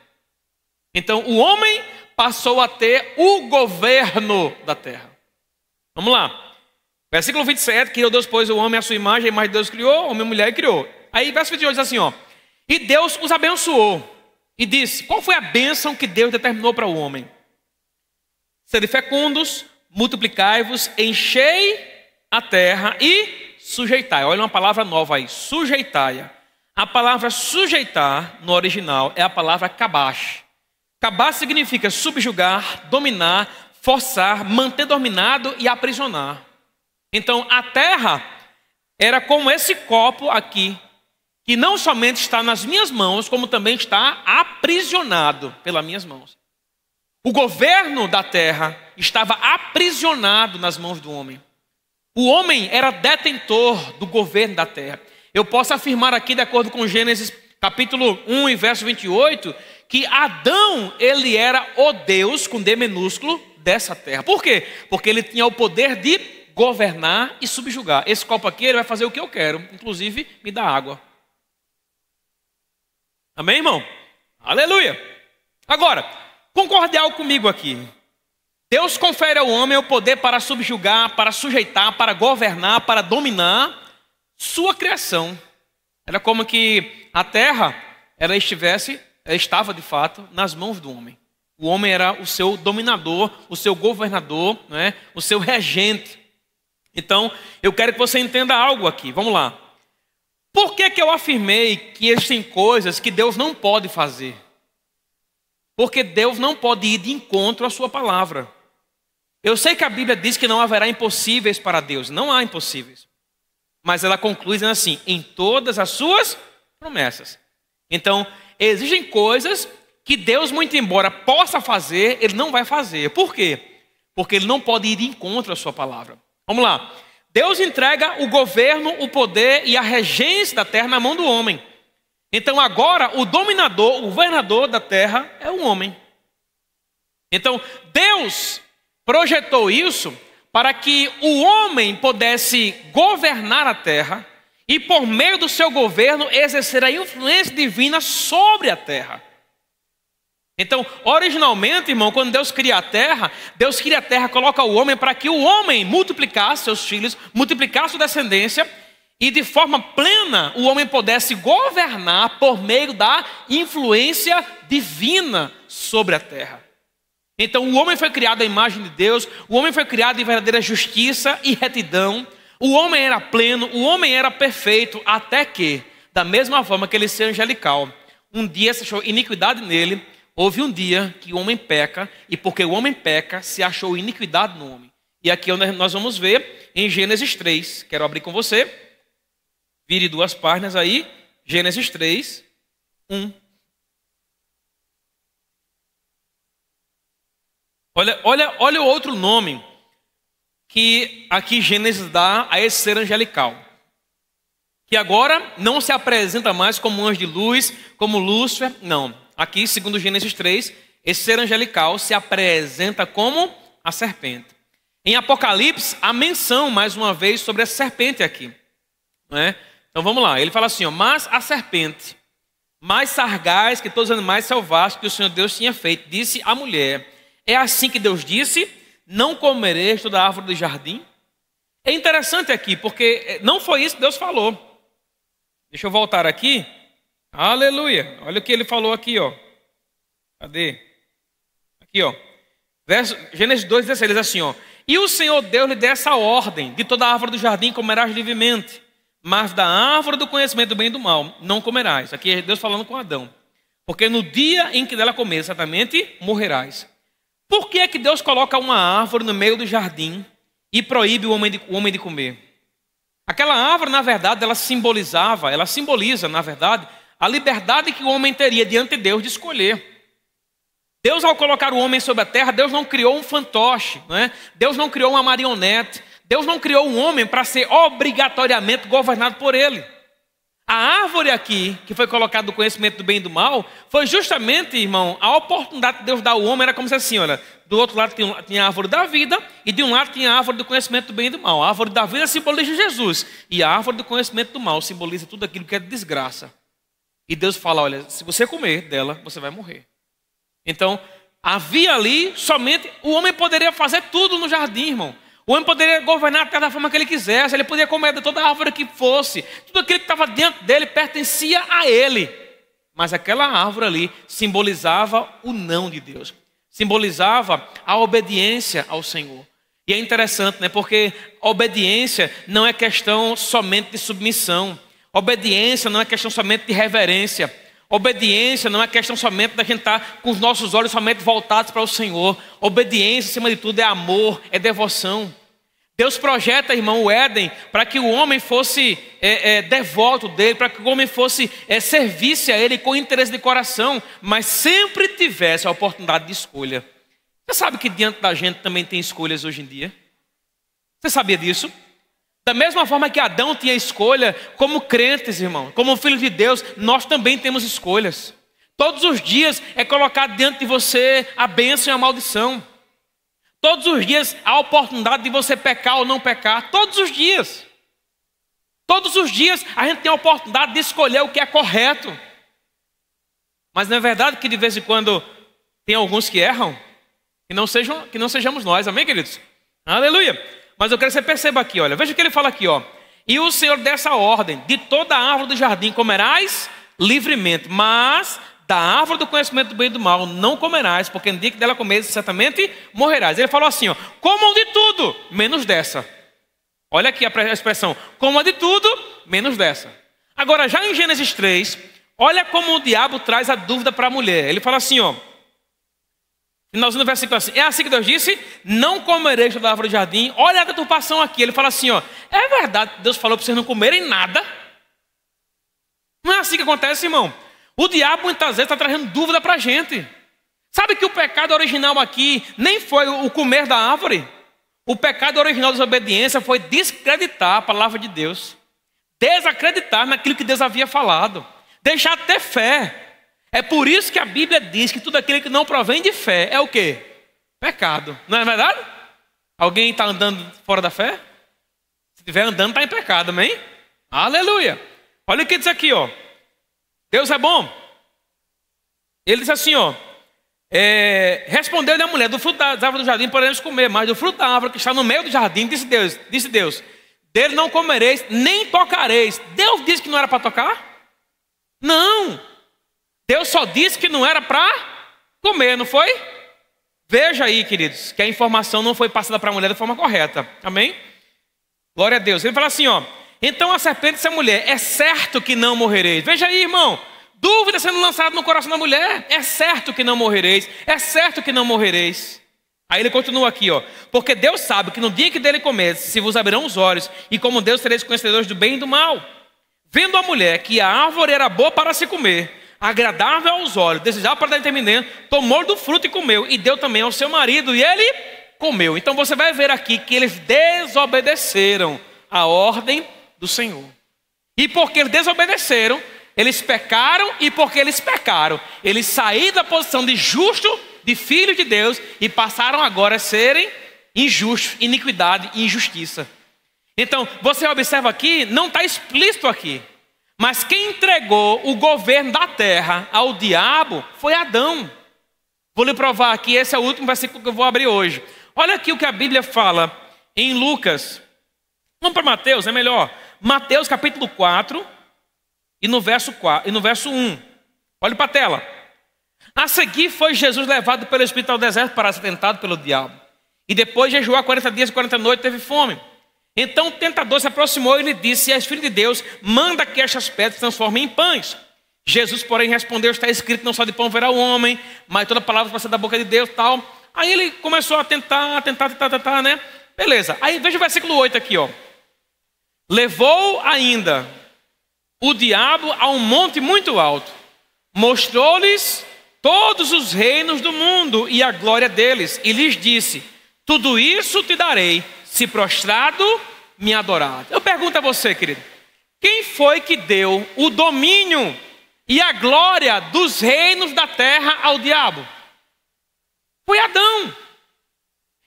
Então, o homem passou a ter o governo da terra. Vamos lá. Versículo 27, criou Deus, pois o homem à sua imagem, a imagem de Deus criou, homem e mulher e criou. Aí, verso 28 diz assim, ó. E Deus os abençoou e disse, qual foi a bênção que Deus determinou para o homem? Sede fecundos, multiplicai-vos, enchei a terra e sujeitai. Olha uma palavra nova aí, sujeitai. A palavra sujeitar, no original, é a palavra kabash. Kabash significa subjugar, dominar, forçar, manter dominado e aprisionar. Então, a terra era como esse copo aqui, que não somente está nas minhas mãos, como também está aprisionado pelas minhas mãos. O governo da terra estava aprisionado nas mãos do homem. O homem era detentor do governo da terra. Eu posso afirmar aqui, de acordo com Gênesis capítulo 1 e verso 28, que Adão, ele era o Deus, com D minúsculo, dessa terra. Por quê? Porque ele tinha o poder de governar e subjugar. Esse copo aqui, ele vai fazer o que eu quero, inclusive me dá água. Amém, irmão? Aleluia! Agora, concorde algo comigo aqui. Deus confere ao homem o poder para subjugar, para sujeitar, para governar, para dominar sua criação. Era como que a terra, ela estava de fato nas mãos do homem. O homem era o seu dominador, o seu governador, né? O seu regente. Então, eu quero que você entenda algo aqui. Vamos lá. Por que eu afirmei que existem coisas que Deus não pode fazer? Porque Deus não pode ir de encontro à sua palavra. Eu sei que a Bíblia diz que não haverá impossíveis para Deus. Não há impossíveis. Mas ela conclui dizendo assim, em todas as suas promessas. Então, existem coisas que Deus, muito embora possa fazer, Ele não vai fazer. Por quê? Porque Ele não pode ir de encontro à sua palavra. Vamos lá. Deus entrega o governo, o poder e a regência da terra na mão do homem. Então agora o dominador, o governador da terra é o homem. Então Deus projetou isso para que o homem pudesse governar a terra e por meio do seu governo exercer a influência divina sobre a terra. Então, originalmente, irmão, quando Deus cria a terra, coloca o homem para que o homem multiplicasse seus filhos, multiplicasse sua descendência e de forma plena o homem pudesse governar por meio da influência divina sobre a terra. Então, o homem foi criado à imagem de Deus, o homem foi criado em verdadeira justiça e retidão, o homem era pleno, o homem era perfeito, até que, da mesma forma que ele ser angelical, um dia se achou iniquidade nele. Houve um dia que o homem peca, e porque o homem peca, se achou iniquidade no homem. E aqui é onde nós vamos ver em Gênesis 3. Quero abrir com você. Vire 2 páginas aí. Gênesis 3, 1. Olha o outro nome que aqui Gênesis dá a esse ser angelical. Que agora não se apresenta mais como um anjo de luz, como Lúcifer, não. Aqui, segundo Gênesis 3, esse ser angelical se apresenta como a serpente. Em Apocalipse, há menção, mais uma vez, sobre a serpente aqui. Não é? Então vamos lá, ele fala assim, ó, mas a serpente, mais sagaz que todos os animais selvagens que o Senhor Deus tinha feito, disse à mulher, é assim que Deus disse, não comereis toda a árvore do jardim? É interessante aqui, porque não foi isso que Deus falou. Deixa eu voltar aqui. Aleluia. Olha o que ele falou aqui, ó. Cadê? Aqui, ó. Gênesis 2, 16, ele diz assim, ó. E o Senhor Deus lhe deu essa ordem, de toda a árvore do jardim comerás livremente, mas da árvore do conhecimento do bem e do mal não comerás. Aqui é Deus falando com Adão. Porque no dia em que dela comer, certamente morrerás. Por que é que Deus coloca uma árvore no meio do jardim e proíbe o homem de comer? Aquela árvore, na verdade, ela simboliza, na verdade, a liberdade que o homem teria diante de Deus de escolher. Deus, ao colocar o homem sobre a terra, Deus não criou um fantoche, não é? Deus não criou uma marionete. Deus não criou um homem para ser obrigatoriamente governado por ele. A árvore aqui, que foi colocada do conhecimento do bem e do mal, foi justamente, irmão, a oportunidade que Deus dá ao homem era como se assim, olha, do outro lado tinha a árvore da vida e de um lado tinha a árvore do conhecimento do bem e do mal. A árvore da vida simboliza Jesus e a árvore do conhecimento do mal simboliza tudo aquilo que é desgraça. E Deus fala, olha, se você comer dela, você vai morrer. Então, havia ali somente, o homem poderia fazer tudo no jardim, irmão. O homem poderia governar a terra da forma que ele quisesse, ele poderia comer de toda a árvore que fosse, tudo aquilo que estava dentro dele pertencia a ele. Mas aquela árvore ali simbolizava o não de Deus, simbolizava a obediência ao Senhor. E é interessante, né? Porque obediência não é questão somente de submissão, obediência não é questão somente de reverência. Obediência não é questão somente da gente estar com os nossos olhos somente voltados para o Senhor. Obediência, acima de tudo, é amor, é devoção. Deus projeta, irmão, o Éden para que o homem fosse devoto dele, para que o homem fosse servisse a ele com interesse de coração, mas sempre tivesse a oportunidade de escolha. Você sabe que diante da gente também tem escolhas hoje em dia? Você sabia disso? Da mesma forma que Adão tinha escolha, como crentes, irmão, como filhos de Deus, nós também temos escolhas. Todos os dias é colocado diante de você a bênção e a maldição. Todos os dias há a oportunidade de você pecar ou não pecar. Todos os dias. Todos os dias a gente tem a oportunidade de escolher o que é correto. Mas não é verdade que de vez em quando tem alguns que erram? Que não sejamos nós, amém, queridos? Aleluia! Mas eu quero que você perceba aqui, olha, veja o que ele fala aqui, ó. E o Senhor dessa ordem, de toda a árvore do jardim comerás livremente, mas da árvore do conhecimento do bem e do mal não comerás, porque no dia que dela comeres, certamente morrerás. Ele falou assim, ó, comam de tudo, menos dessa. Olha aqui a expressão, comam de tudo, menos dessa. Agora, já em Gênesis 3, olha como o diabo traz a dúvida para a mulher. Ele fala assim, ó, Finalzinho do versículo assim. É assim que Deus disse: não comereis da árvore do jardim. Olha a deturpação aqui. Ele fala assim, ó. É verdade que Deus falou para vocês não comerem nada? Não é assim que acontece, irmão. O diabo muitas vezes está trazendo dúvida para a gente. Sabe que o pecado original aqui nem foi o comer da árvore. O pecado original da desobediência foi descreditar a palavra de Deus. Desacreditar naquilo que Deus havia falado. Deixar de ter fé. É por isso que a Bíblia diz que tudo aquilo que não provém de fé é o quê? Pecado. Não é verdade? Alguém está andando fora da fé? Se estiver andando, está em pecado, amém? Aleluia. Olha o que diz aqui, ó. Deus é bom. Ele diz assim, ó. Respondeu-lhe a mulher: do fruto das árvores do jardim podemos comer, mas do fruto da árvore que está no meio do jardim, disse Deus, dele não comereis, nem tocareis. Deus disse que não era para tocar? Não. Deus só disse que não era para comer, não foi? Veja aí, queridos, que a informação não foi passada para a mulher da forma correta. Amém? Glória a Deus. Ele fala assim, ó. Então a serpente disse à mulher: é certo que não morrereis. Veja aí, irmão. Dúvida sendo lançada no coração da mulher. É certo que não morrereis. É certo que não morrereis. Aí ele continua aqui, ó. Porque Deus sabe que no dia que dele comer, se vos abrirão os olhos, e como Deus sereis conhecedores do bem e do mal. Vendo a mulher que a árvore era boa para se comer, agradável aos olhos, desejável para dar entendimento, tomou do fruto e comeu, e deu também ao seu marido, e ele comeu. Então você vai ver aqui que eles desobedeceram a ordem do Senhor. E porque eles desobedeceram, eles pecaram, e porque eles pecaram, eles saíram da posição de justo, de filho de Deus, e passaram agora a serem injustos, iniquidade e injustiça. Então, você observa aqui, não está explícito aqui, mas quem entregou o governo da terra ao diabo foi Adão. Vou lhe provar aqui, esse é o último versículo que eu vou abrir hoje. Olha aqui o que a Bíblia fala em Lucas. Vamos para Mateus, é melhor. Mateus capítulo 4, e no verso 1. Olhe para a tela. A seguir foi Jesus levado pelo Espírito ao deserto para ser tentado pelo diabo. E depois de jejuar 40 dias e 40 noites, teve fome. Então o tentador se aproximou e lhe disse: se és filho de Deus, manda que estas pedras se transformem em pães. Jesus, porém, respondeu: está escrito, não só de pão verá o homem, mas toda palavra que vai sair da boca de Deus, tal. Aí ele começou a tentar, né? Beleza. Aí veja o versículo 8 aqui, ó. Levou ainda o diabo a um monte muito alto, mostrou-lhes todos os reinos do mundo e a glória deles, e lhes disse: tudo isso te darei, se prostrado me adorar. Eu pergunto a você, querido, quem foi que deu o domínio e a glória dos reinos da terra ao diabo? Foi Adão.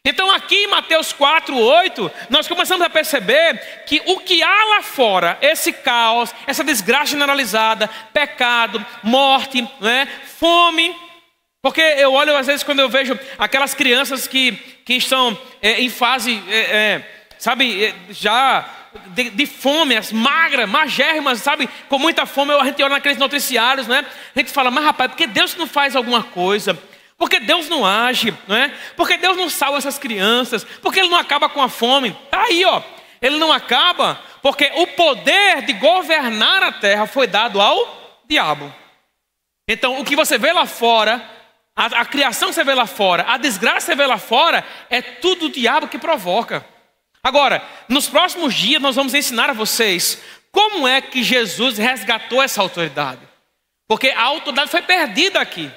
Então aqui em Mateus 4, 8, nós começamos a perceber que o que há lá fora, esse caos, essa desgraça generalizada, pecado, morte, né, fome. Porque eu olho às vezes quando eu vejo aquelas crianças que estão em fase, já de fome, as magras, magérrimas, sabe, com muita fome. A gente olha naqueles noticiários, né? A gente fala: mas rapaz, por que Deus não faz alguma coisa? Por que Deus não age, né? Por que Deus não salva essas crianças? Por que Ele não acaba com a fome? Está aí, ó. Ele não acaba porque o poder de governar a terra foi dado ao diabo. Então o que você vê lá fora, a criação que você vê lá fora, a desgraça que você vê lá fora, é tudo o diabo que provoca. Agora, nos próximos dias nós vamos ensinar a vocês como é que Jesus resgatou essa autoridade. Porque a autoridade foi perdida aqui.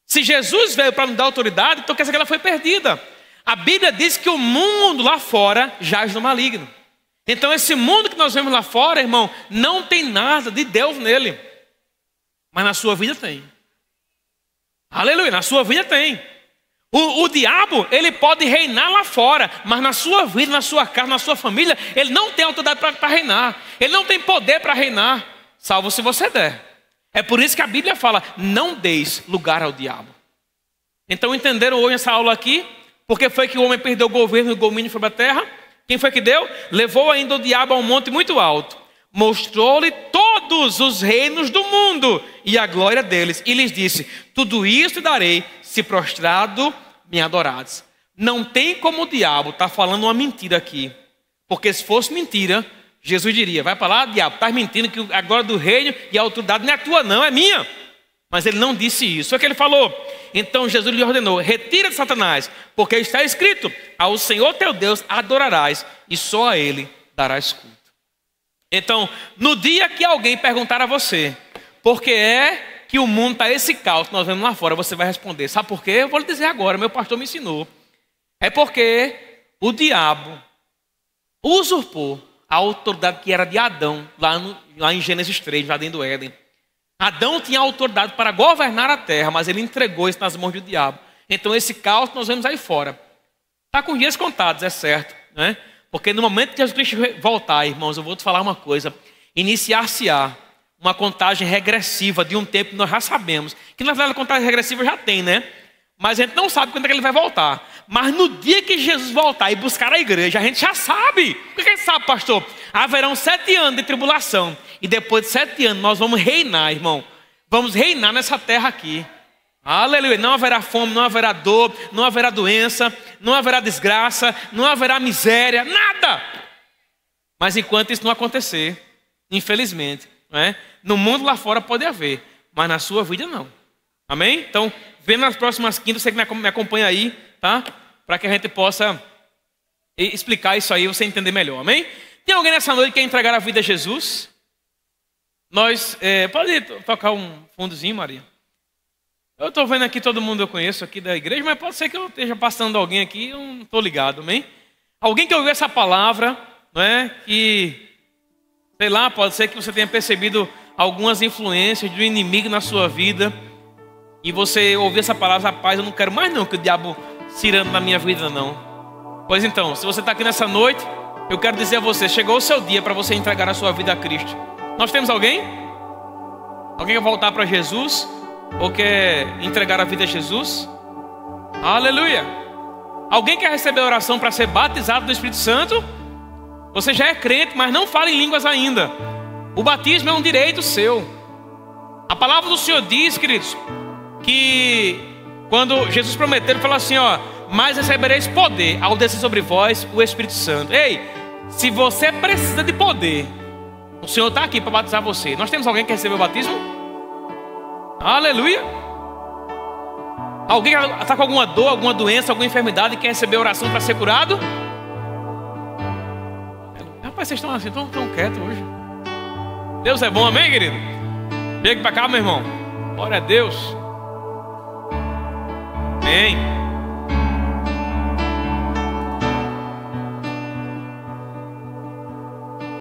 Se Jesus veio para nos dar autoridade, então quer dizer que ela foi perdida. A Bíblia diz que o mundo lá fora jaz no maligno. Então esse mundo que nós vemos lá fora, irmão, não tem nada de Deus nele. Mas na sua vida tem. Aleluia, na sua vida tem. O diabo, ele pode reinar lá fora, mas na sua vida, na sua casa, na sua família, ele não tem autoridade para reinar. Ele não tem poder para reinar, salvo se você der. É por isso que a Bíblia fala: não deis lugar ao diabo. Então entenderam hoje essa aula aqui? Porque foi que o homem perdeu o governo e o domínio sobre a terra? Quem foi que deu? Levou ainda o diabo a um monte muito alto, mostrou-lhe todos os reinos do mundo e a glória deles, e lhes disse: tudo isso te darei, se prostrado me adorares. Não tem como o diabo estar falando uma mentira aqui, porque se fosse mentira, Jesus diria: vai para lá, diabo, estás mentindo que a glória do reino e a autoridade não é tua não, é minha. Mas ele não disse isso. É o que ele falou. Então Jesus lhe ordenou: retira de Satanás, porque está escrito: ao Senhor teu Deus adorarás e só a Ele darás culto. Então, no dia que alguém perguntar a você por que é que o mundo está esse caos que nós vemos lá fora, você vai responder: sabe por quê? Eu vou lhe dizer agora, meu pastor me ensinou. É porque o diabo usurpou a autoridade que era de Adão, lá em Gênesis 3, no Jardim do Éden. Adão tinha autoridade para governar a terra, mas ele entregou isso nas mãos do diabo. Então esse caos que nós vemos aí fora está com dias contados, é certo, né? Porque no momento que Jesus Cristo voltar, irmãos, eu vou te falar uma coisa: iniciar-se-á uma contagem regressiva de um tempo que nós já sabemos, que na verdade a contagem regressiva já tem, né? Mas a gente não sabe quando é que ele vai voltar. Mas no dia que Jesus voltar e buscar a igreja, a gente já sabe. O que a gente sabe, pastor? Haverão 7 anos de tribulação. E depois de 7 anos nós vamos reinar, irmão. Vamos reinar nessa terra aqui. Aleluia. Não haverá fome, não haverá dor, não haverá doença, não haverá desgraça, não haverá miséria, nada. Mas enquanto isso não acontecer, infelizmente, né, no mundo lá fora pode haver, mas na sua vida não. Amém? Então, vendo nas próximas quintas, você que me acompanha aí, tá? Para que a gente possa explicar isso aí, você entender melhor. Amém? Tem alguém nessa noite que quer entregar a vida a Jesus? Nós, pode tocar um fundozinho, Maria? Eu estou vendo aqui todo mundo eu conheço aqui da igreja, mas pode ser que eu esteja passando alguém aqui, eu não estou ligado, amém? Alguém que ouviu essa palavra, não é? Que, sei lá, pode ser que você tenha percebido algumas influências do inimigo na sua vida. E você ouviu essa palavra: rapaz, eu não quero mais não que o diabo se irando na minha vida não. Pois então, se você está aqui nessa noite, eu quero dizer a você: chegou o seu dia para você entregar a sua vida a Cristo. Nós temos alguém? Alguém quer voltar para Jesus? Ou quer entregar a vida a Jesus? Aleluia! Alguém quer receber a oração para ser batizado do Espírito Santo? Você já é crente, mas não fala em línguas ainda. O batismo é um direito seu. A palavra do Senhor diz, queridos, que quando Jesus prometeu, ele falou assim, ó: mas recebereis poder ao descer sobre vós o Espírito Santo. Ei, se você precisa de poder, o Senhor está aqui para batizar você. Nós temos alguém que recebeu o batismo? Aleluia! Alguém está com alguma dor, alguma doença, alguma enfermidade e quer receber oração para ser curado? Rapaz, vocês estão assim, tão quietos hoje. Deus é bom, amém, querido? Vem aqui para cá, meu irmão. Glória a Deus. Amém.